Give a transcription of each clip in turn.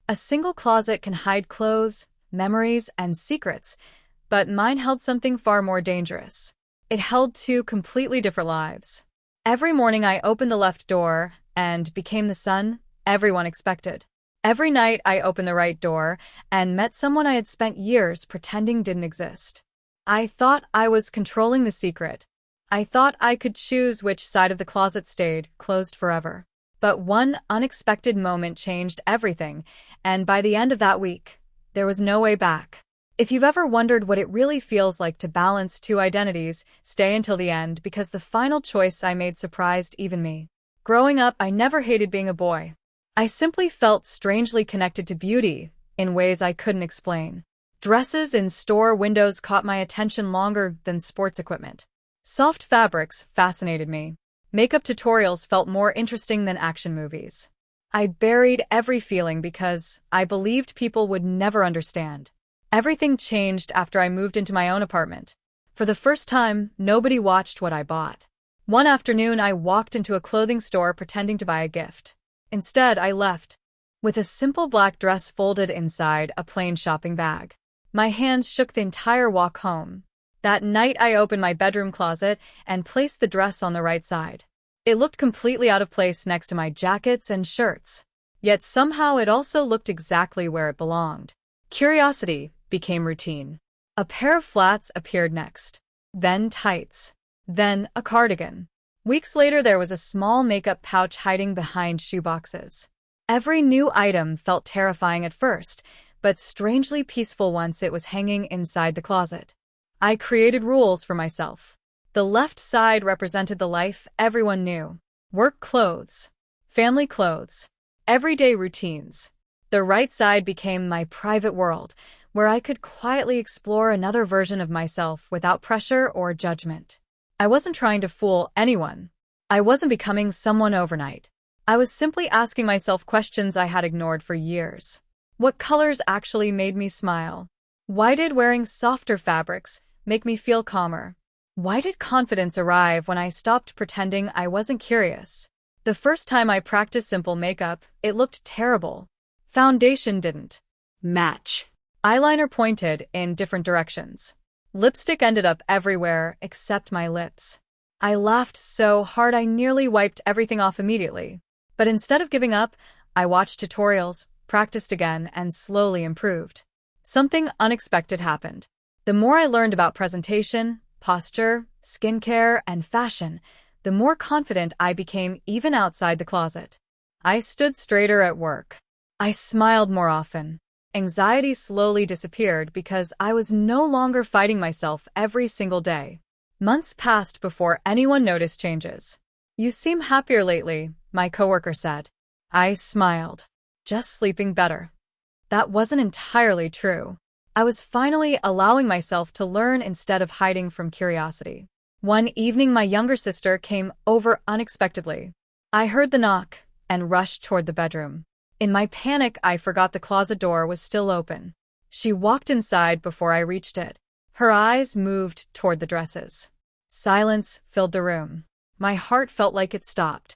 A single closet can hide clothes, memories, and secrets, but mine held something far more dangerous. It held two completely different lives. Every morning I opened the left door and became the son everyone expected. Every night I opened the right door and met someone I had spent years pretending didn't exist. I thought I was controlling the secret. I thought I could choose which side of the closet stayed closed forever. But one unexpected moment changed everything, and by the end of that week, there was no way back. If you've ever wondered what it really feels like to balance two identities, stay until the end because the final choice I made surprised even me. Growing up, I never hated being a boy. I simply felt strangely connected to beauty in ways I couldn't explain. Dresses in store windows caught my attention longer than sports equipment. Soft fabrics fascinated me. Makeup tutorials felt more interesting than action movies. I buried every feeling because I believed people would never understand. Everything changed after I moved into my own apartment. For the first time, nobody watched what I bought. One afternoon, I walked into a clothing store pretending to buy a gift. Instead, I left with a simple black dress folded inside a plain shopping bag. My hands shook the entire walk home. That night, I opened my bedroom closet and placed the dress on the right side. It looked completely out of place next to my jackets and shirts. Yet somehow it also looked exactly where it belonged. Curiosity became routine. A pair of flats appeared next. Then tights. Then a cardigan. Weeks later, there was a small makeup pouch hiding behind shoeboxes. Every new item felt terrifying at first, but strangely peaceful once it was hanging inside the closet. I created rules for myself. The left side represented the life everyone knew. Work clothes, family clothes, everyday routines. The right side became my private world, where I could quietly explore another version of myself without pressure or judgment. I wasn't trying to fool anyone. I wasn't becoming someone overnight. I was simply asking myself questions I had ignored for years. What colors actually made me smile? Why did wearing softer fabrics make me feel calmer? Why did confidence arrive when I stopped pretending I wasn't curious? The first time I practiced simple makeup, it looked terrible. Foundation didn't match. Eyeliner pointed in different directions. Lipstick ended up everywhere except my lips. I laughed so hard I nearly wiped everything off immediately. But instead of giving up, I watched tutorials, practiced again, and slowly improved. Something unexpected happened. The more I learned about presentation, posture, skincare, and fashion, the more confident I became even outside the closet. I stood straighter at work. I smiled more often. Anxiety slowly disappeared because I was no longer fighting myself every single day. Months passed before anyone noticed changes. "You seem happier lately," my coworker said. I smiled. "Just sleeping better." That wasn't entirely true. I was finally allowing myself to learn instead of hiding from curiosity. One evening, my younger sister came over unexpectedly. I heard the knock and rushed toward the bedroom. In my panic, I forgot the closet door was still open. She walked inside before I reached it. Her eyes moved toward the dresses. Silence filled the room. My heart felt like it stopped.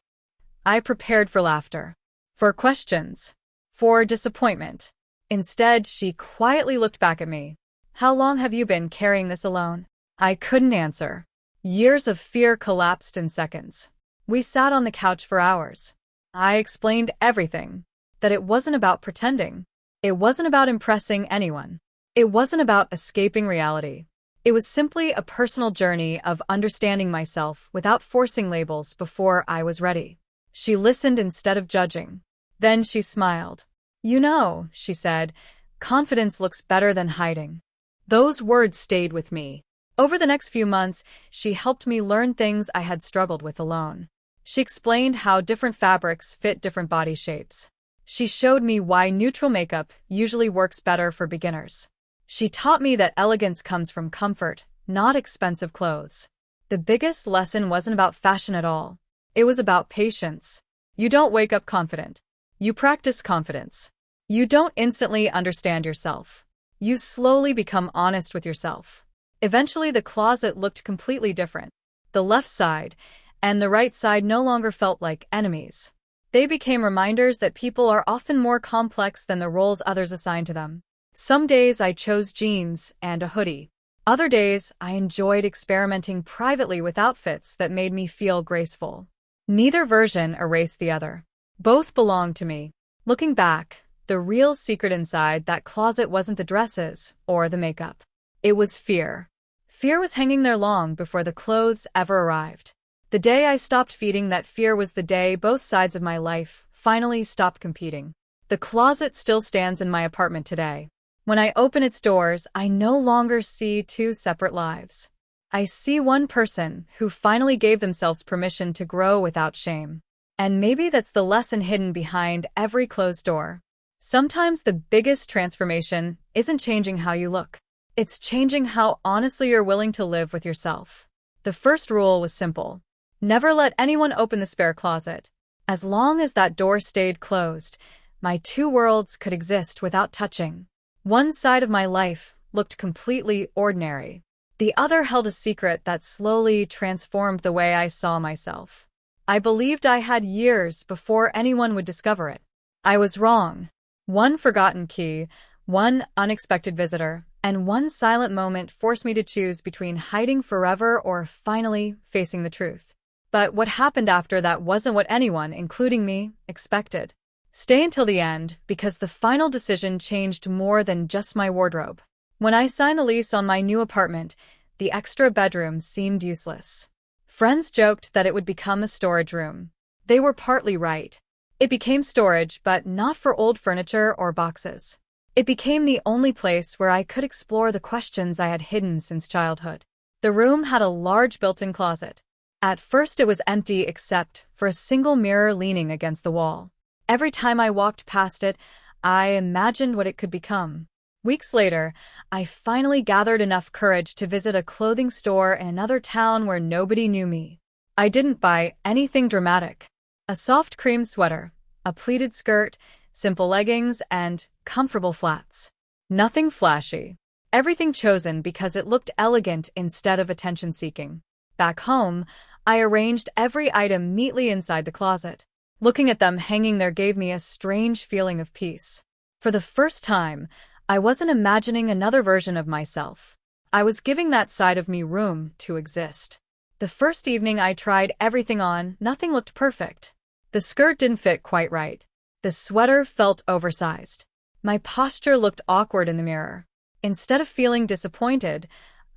I prepared for laughter, for questions, for disappointment. Instead, she quietly looked back at me. "How long have you been carrying this alone?" I couldn't answer. Years of fear collapsed in seconds. We sat on the couch for hours. I explained everything. That it wasn't about pretending. It wasn't about impressing anyone. It wasn't about escaping reality. It was simply a personal journey of understanding myself without forcing labels before I was ready. She listened instead of judging. Then she smiled. "You know," she said, "confidence looks better than hiding." Those words stayed with me. Over the next few months, she helped me learn things I had struggled with alone. She explained how different fabrics fit different body shapes. She showed me why neutral makeup usually works better for beginners. She taught me that elegance comes from comfort, not expensive clothes. The biggest lesson wasn't about fashion at all. It was about patience. You don't wake up confident. You practice confidence. You don't instantly understand yourself. You slowly become honest with yourself. Eventually, the closet looked completely different. The left side and the right side no longer felt like enemies. They became reminders that people are often more complex than the roles others assign to them. Some days I chose jeans and a hoodie. Other days, I enjoyed experimenting privately with outfits that made me feel graceful. Neither version erased the other. Both belonged to me. Looking back, the real secret inside that closet wasn't the dresses or the makeup. It was fear. Fear was hanging there long before the clothes ever arrived. The day I stopped feeding that fear was the day both sides of my life finally stopped competing. The closet still stands in my apartment today. When I open its doors, I no longer see two separate lives. I see one person who finally gave themselves permission to grow without shame. And maybe that's the lesson hidden behind every closed door. Sometimes the biggest transformation isn't changing how you look. It's changing how honestly you're willing to live with yourself. The first rule was simple. Never let anyone open the spare closet. As long as that door stayed closed, my two worlds could exist without touching. One side of my life looked completely ordinary. The other held a secret that slowly transformed the way I saw myself. I believed I had years before anyone would discover it. I was wrong. One forgotten key, one unexpected visitor, and one silent moment forced me to choose between hiding forever or finally facing the truth. But what happened after that wasn't what anyone, including me, expected. Stay until the end, because the final decision changed more than just my wardrobe. When I signed the lease on my new apartment, the extra bedroom seemed useless. Friends joked that it would become a storage room. They were partly right. It became storage, but not for old furniture or boxes. It became the only place where I could explore the questions I had hidden since childhood. The room had a large built-in closet. At first it was empty except for a single mirror leaning against the wall. Every time I walked past it, I imagined what it could become. Weeks later, I finally gathered enough courage to visit a clothing store in another town where nobody knew me. I didn't buy anything dramatic. A soft cream sweater, a pleated skirt, simple leggings, and comfortable flats. Nothing flashy. Everything chosen because it looked elegant instead of attention-seeking. Back home, I arranged every item neatly inside the closet. Looking at them hanging there gave me a strange feeling of peace. For the first time, I wasn't imagining another version of myself. I was giving that side of me room to exist. The first evening I tried everything on, nothing looked perfect. The skirt didn't fit quite right. The sweater felt oversized. My posture looked awkward in the mirror. Instead of feeling disappointed,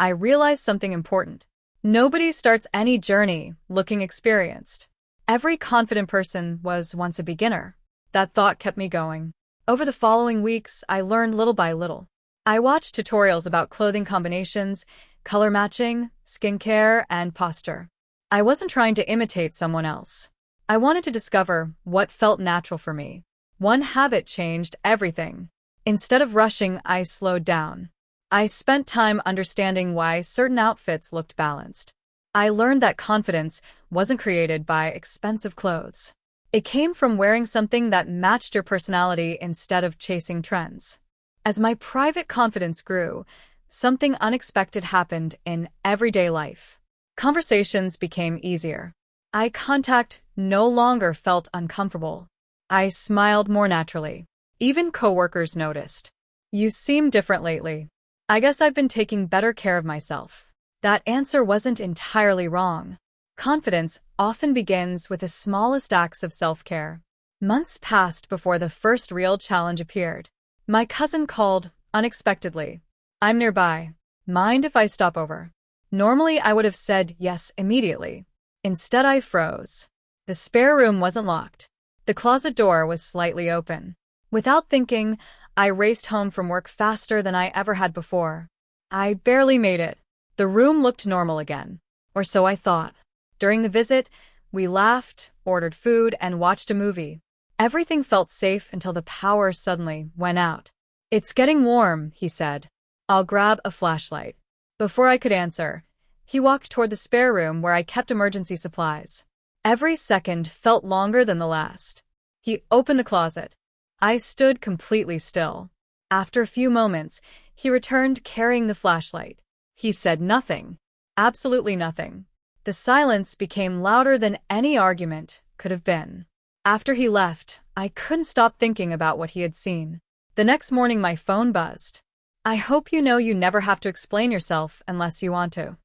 I realized something important. Nobody starts any journey looking experienced. Every confident person was once a beginner. That thought kept me going. Over the following weeks, I learned little by little. I watched tutorials about clothing combinations, color matching, skincare, and posture. I wasn't trying to imitate someone else. I wanted to discover what felt natural for me. One habit changed everything. Instead of rushing, I slowed down. I spent time understanding why certain outfits looked balanced. I learned that confidence wasn't created by expensive clothes. It came from wearing something that matched your personality instead of chasing trends. As my private confidence grew, something unexpected happened in everyday life. Conversations became easier. Eye contact no longer felt uncomfortable. I smiled more naturally. Even coworkers noticed. "You seem different lately." I guess I've been taking better care of myself. That answer wasn't entirely wrong. Confidence often begins with the smallest acts of self-care. Months passed before the first real challenge appeared. My cousin called, unexpectedly. "I'm nearby. Mind if I stop over?" Normally, I would have said yes immediately. Instead, I froze. The spare room wasn't locked. The closet door was slightly open. Without thinking, I raced home from work faster than I ever had before. I barely made it. The room looked normal again. Or so I thought. During the visit, we laughed, ordered food, and watched a movie. Everything felt safe until the power suddenly went out. "It's getting warm," he said. "I'll grab a flashlight." Before I could answer, he walked toward the spare room where I kept emergency supplies. Every second felt longer than the last. He opened the closet. I stood completely still. After a few moments, he returned carrying the flashlight. He said nothing. Absolutely nothing. The silence became louder than any argument could have been. After he left, I couldn't stop thinking about what he had seen. The next morning my phone buzzed. "I hope you know you never have to explain yourself unless you want to."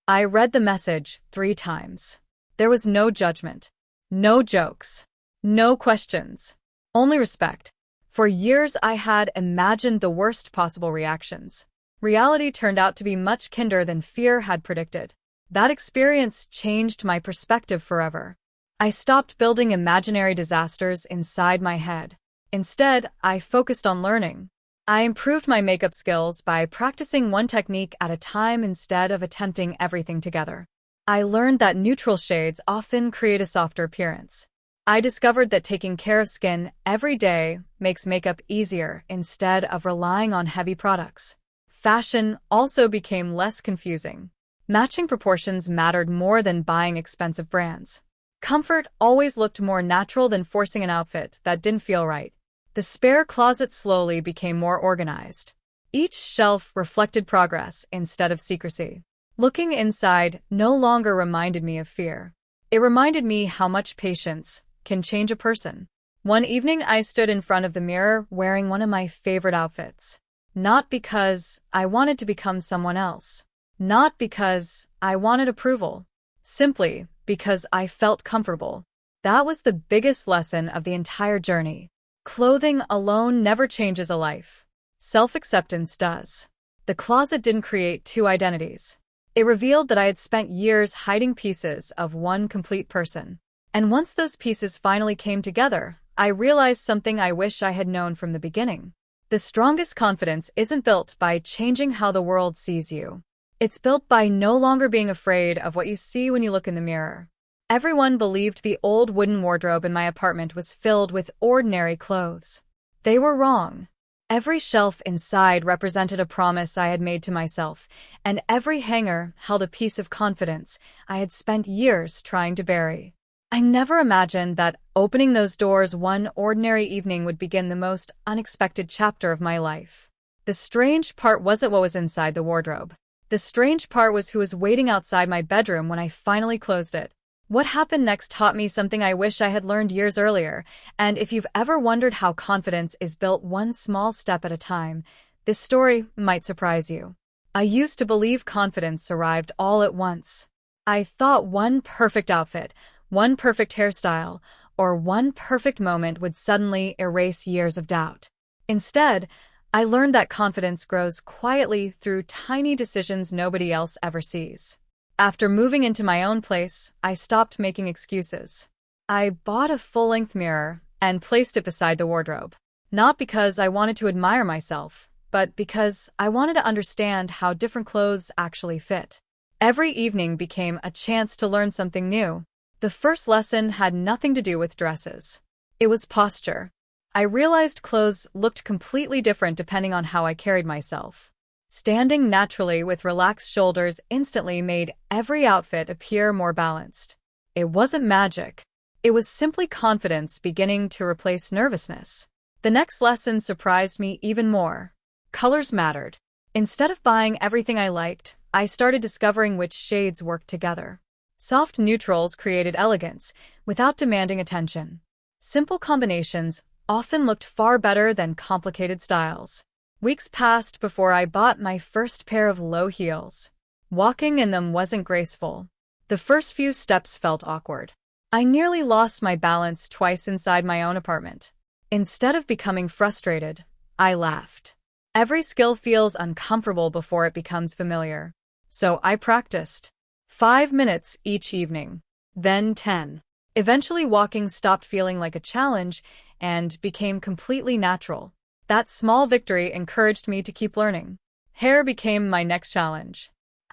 I read the message 3 times. There was no judgment, no jokes, no questions, only respect. For years I had imagined the worst possible reactions. Reality turned out to be much kinder than fear had predicted. That experience changed my perspective forever. I stopped building imaginary disasters inside my head. Instead, I focused on learning. I improved my makeup skills by practicing one technique at a time instead of attempting everything together. I learned that neutral shades often create a softer appearance. I discovered that taking care of skin every day makes makeup easier instead of relying on heavy products. Fashion also became less confusing. Matching proportions mattered more than buying expensive brands. Comfort always looked more natural than forcing an outfit that didn't feel right. The spare closet slowly became more organized. Each shelf reflected progress instead of secrecy. Looking inside no longer reminded me of fear. It reminded me how much patience can change a person. One evening I stood in front of the mirror wearing one of my favorite outfits. Not because I wanted to become someone else. Not because I wanted approval. Simply because I felt comfortable. That was the biggest lesson of the entire journey. Clothing alone never changes a life. Self-acceptance does. The closet didn't create 2 identities. It revealed that I had spent years hiding pieces of one complete person. And once those pieces finally came together, I realized something I wish I had known from the beginning. The strongest confidence isn't built by changing how the world sees you. It's built by no longer being afraid of what you see when you look in the mirror. Everyone believed the old wooden wardrobe in my apartment was filled with ordinary clothes. They were wrong. Every shelf inside represented a promise I had made to myself, and every hanger held a piece of confidence I had spent years trying to bury. I never imagined that opening those doors one ordinary evening would begin the most unexpected chapter of my life. The strange part wasn't what was inside the wardrobe. The strange part was who was waiting outside my bedroom when I finally closed it. What happened next taught me something I wish I had learned years earlier, and if you've ever wondered how confidence is built one small step at a time, this story might surprise you. I used to believe confidence arrived all at once. I thought one perfect outfit, one perfect hairstyle, or one perfect moment would suddenly erase years of doubt. Instead, I learned that confidence grows quietly through tiny decisions nobody else ever sees. After moving into my own place, I stopped making excuses. I bought a full-length mirror and placed it beside the wardrobe. Not because I wanted to admire myself, but because I wanted to understand how different clothes actually fit. Every evening became a chance to learn something new. The first lesson had nothing to do with dresses. It was posture. I realized clothes looked completely different depending on how I carried myself. Standing naturally with relaxed shoulders instantly made every outfit appear more balanced. It wasn't magic. It was simply confidence beginning to replace nervousness. The next lesson surprised me even more. Colors mattered. Instead of buying everything I liked, I started discovering which shades worked together. Soft neutrals created elegance without demanding attention. Simple combinations often looked far better than complicated styles. Weeks passed before I bought my first pair of low heels. Walking in them wasn't graceful. The first few steps felt awkward. I nearly lost my balance twice inside my own apartment. Instead of becoming frustrated, I laughed. Every skill feels uncomfortable before it becomes familiar. So I practiced. 5 minutes each evening. Then 10. Eventually walking stopped feeling like a challenge and became completely natural. That small victory encouraged me to keep learning. Hair became my next challenge.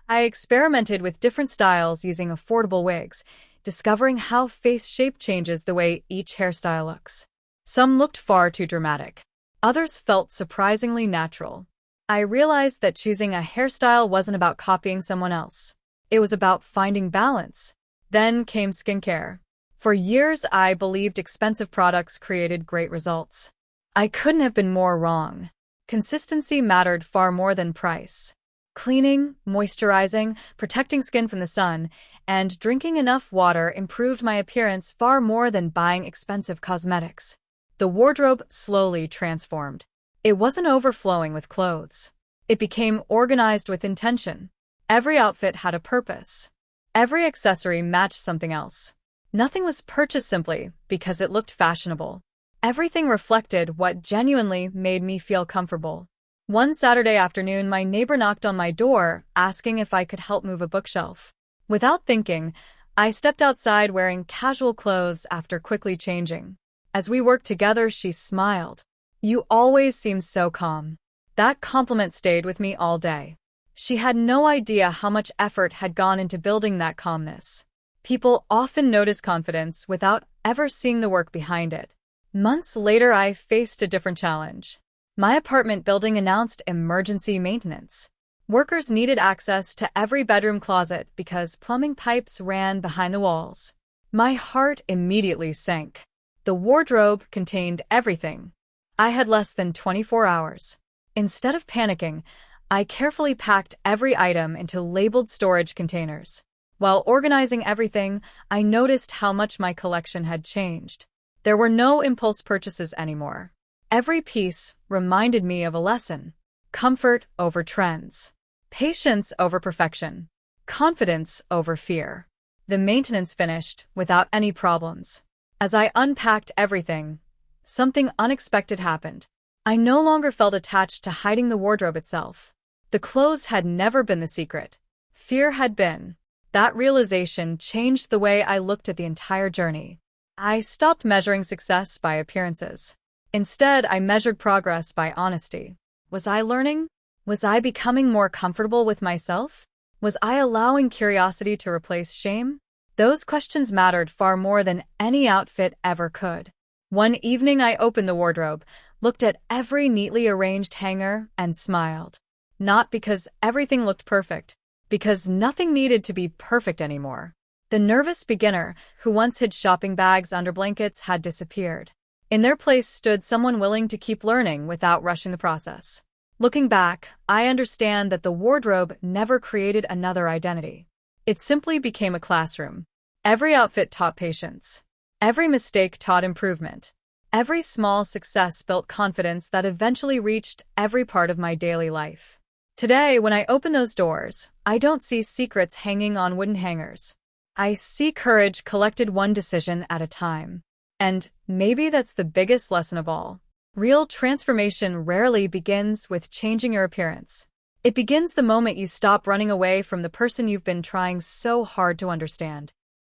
I experimented with different styles using affordable wigs, discovering how face shape changes the way each hairstyle looks. Some looked far too dramatic. Others felt surprisingly natural. I realized that choosing a hairstyle wasn't about copying someone else. It was about finding balance. Then came skincare. For years, I believed expensive products created great results. I couldn't have been more wrong. Consistency mattered far more than price. Cleaning, moisturizing, protecting skin from the sun, and drinking enough water improved my appearance far more than buying expensive cosmetics. The wardrobe slowly transformed. It wasn't overflowing with clothes. It became organized with intention. Every outfit had a purpose. Every accessory matched something else. Nothing was purchased simply because it looked fashionable. Everything reflected what genuinely made me feel comfortable. One Saturday afternoon, my neighbor knocked on my door, asking if I could help move a bookshelf. Without thinking, I stepped outside wearing casual clothes after quickly changing. As we worked together, she smiled. "You always seem so calm." That compliment stayed with me all day. She had no idea how much effort had gone into building that calmness. People often notice confidence without ever seeing the work behind it. Months later, I faced a different challenge. My apartment building announced emergency maintenance. Workers needed access to every bedroom closet because plumbing pipes ran behind the walls. My heart immediately sank. The wardrobe contained everything. I had less than 24 hours. Instead of panicking, I carefully packed every item into labeled storage containers. While organizing everything, I noticed how much my collection had changed. There were no impulse purchases anymore. Every piece reminded me of a lesson: comfort over trends, patience over perfection, confidence over fear. The maintenance finished without any problems. As I unpacked everything, something unexpected happened. I no longer felt attached to hiding the wardrobe itself. The clothes had never been the secret. Fear had been. That realization changed the way I looked at the entire journey. I stopped measuring success by appearances. Instead, I measured progress by honesty. Was I learning? Was I becoming more comfortable with myself? Was I allowing curiosity to replace shame? Those questions mattered far more than any outfit ever could. One evening, I opened the wardrobe, looked at every neatly arranged hanger, and smiled. Not because everything looked perfect, because nothing needed to be perfect anymore. The nervous beginner who once hid shopping bags under blankets had disappeared. In their place stood someone willing to keep learning without rushing the process. Looking back, I understand that the wardrobe never created another identity. It simply became a classroom. Every outfit taught patience. Every mistake taught improvement. Every small success built confidence that eventually reached every part of my daily life. Today, when I open those doors, I don't see secrets hanging on wooden hangers. I see courage collected one decision at a time. And maybe that's the biggest lesson of all. Real transformation rarely begins with changing your appearance. It begins the moment you stop running away from the person you've been trying so hard to understand.